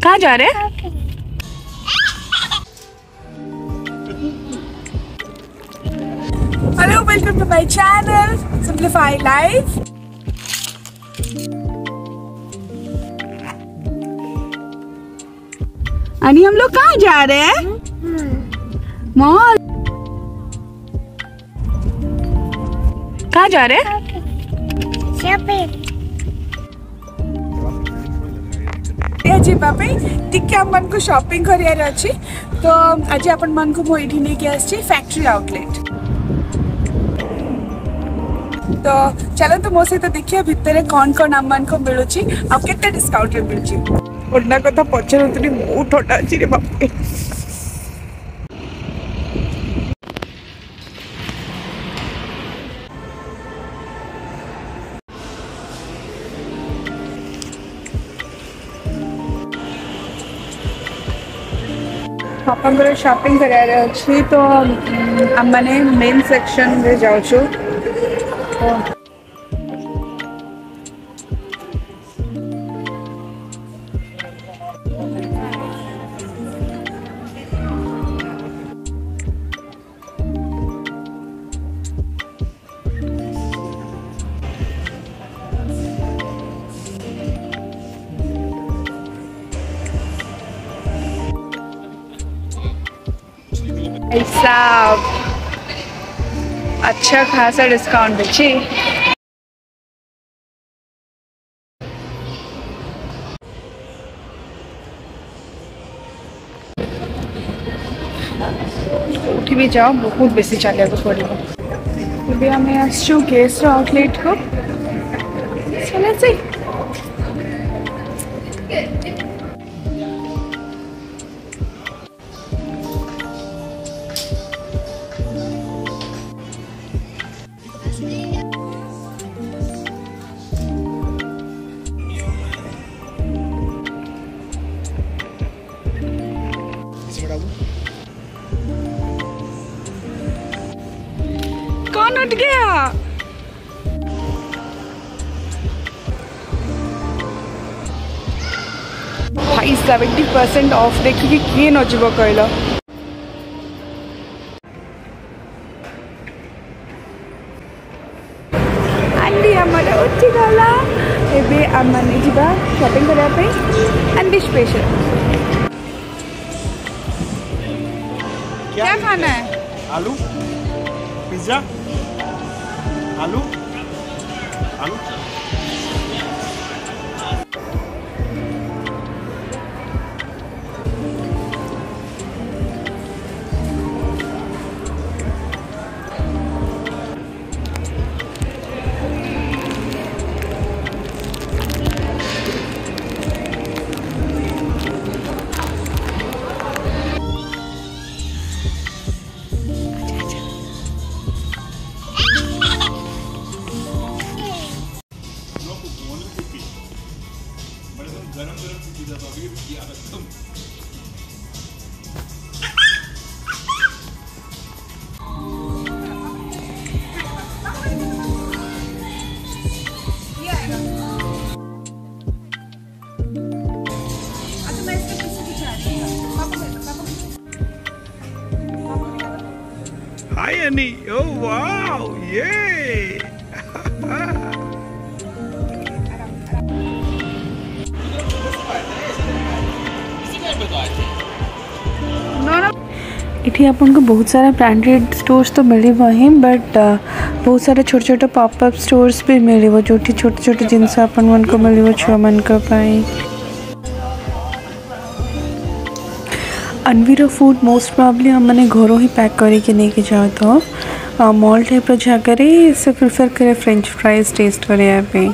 कहाँ जा रहे हैं? Hello, welcome to my channel simplify life. अनि हम लोग कहाँ जा रहे हैं? मॉल। कहाँ जा रहे हैं? जी बापे टिके हम मन को शॉपिंग करियार अछि तो आज अपन मन को मोइठी नहीं के आछि फैक्ट्री आउटलेट। तो चलो तो मो सहित देखिए भितर कौन कौन आम मन को मिलुची आ केते डिस्काउंट रे मिलुची। ओडना कथा पचरतनी मु ठोटा अछि रे बापे। पापा को शॉपिंग करारे अच्छी तो आम मैंने मेन सेक्शन रे जाऊँ। ऐसा अच्छा खासा डिस्काउंट अच्छी। उठी भी जाओ बहुत बेसी चलिया पड़ो। अभी हमें आसचु गेस्ट आउटलेट को चले से कौन उठ गया? भाई 70% ऑफ देखिए किए नजब कहल। आंटी हमारा उठी गला एबे आम माने जिबा शॉपिंग करया पे आंटी स्पेशल। क्या खाना है? आलू पिज्जा आलू आलू Hi Annie, oh wow, yay! इठी आपन को बहुत सारा ब्रांडेड स्टोर्स तो मिले ही बट बहुत सारा छोटे छोटे पॉपअप स्टोर्स भी मिले जो छोटे छोटे जिनस अपन मन को मिले छुआ मन को पाई। अनवीर फूड मोस्ट प्रॉब्ली हम मैंने घरों ही पैक करके लेके जाओ तो मॉल टाइप जगह से प्रिफर करे फ्रेंच फ्राइज टेस्ट करने पे।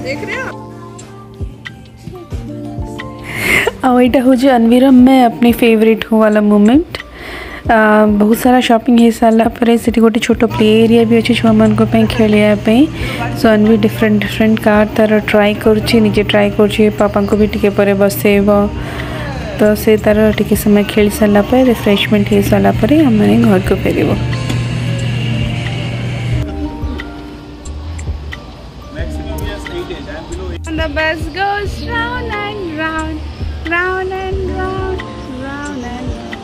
देख रहे हो यहाँ हूँ अनवीर में अपनी फेवरेट हो वाला मोमेंट। बहुत सारा शॉपिंग हो सारापर से गोटे छोट प्ले एरिया भी अच्छे छुआ मान खेलियापी। सो अनवी डिफरेंट डिफरेंट कार तार ट्राई करुचे ट्राई कर पापा को भी टिके पर बसैब तो से तार टिके समय खेल सारापर रिफ्रेशमेंट हो सारापर आम घर को फेर। and the bus goes round and round, round and round, round and round.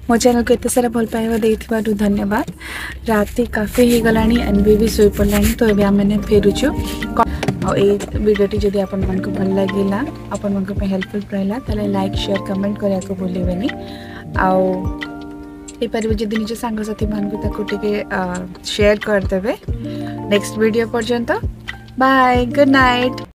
मो चैनल को एत सारा भल पाइबा देइथिबारु धन्यवाद। राति काफी हो गलानी एनबी भी सोई पड़लानी तो अभी आम फेरुचु। और ये वीडियोटी जदि आपण मन को भल लगिला आपण मन को हेल्पफुल रहला ताले लाइक शेयर कमेंट करिया को भूलिबेनी। आउ ए परिबे जदि निज संग साथी मान को ताको टिके शेयर कर देबे। नेक्स्ट वीडियो पर्यंत बाय गुड नाइट।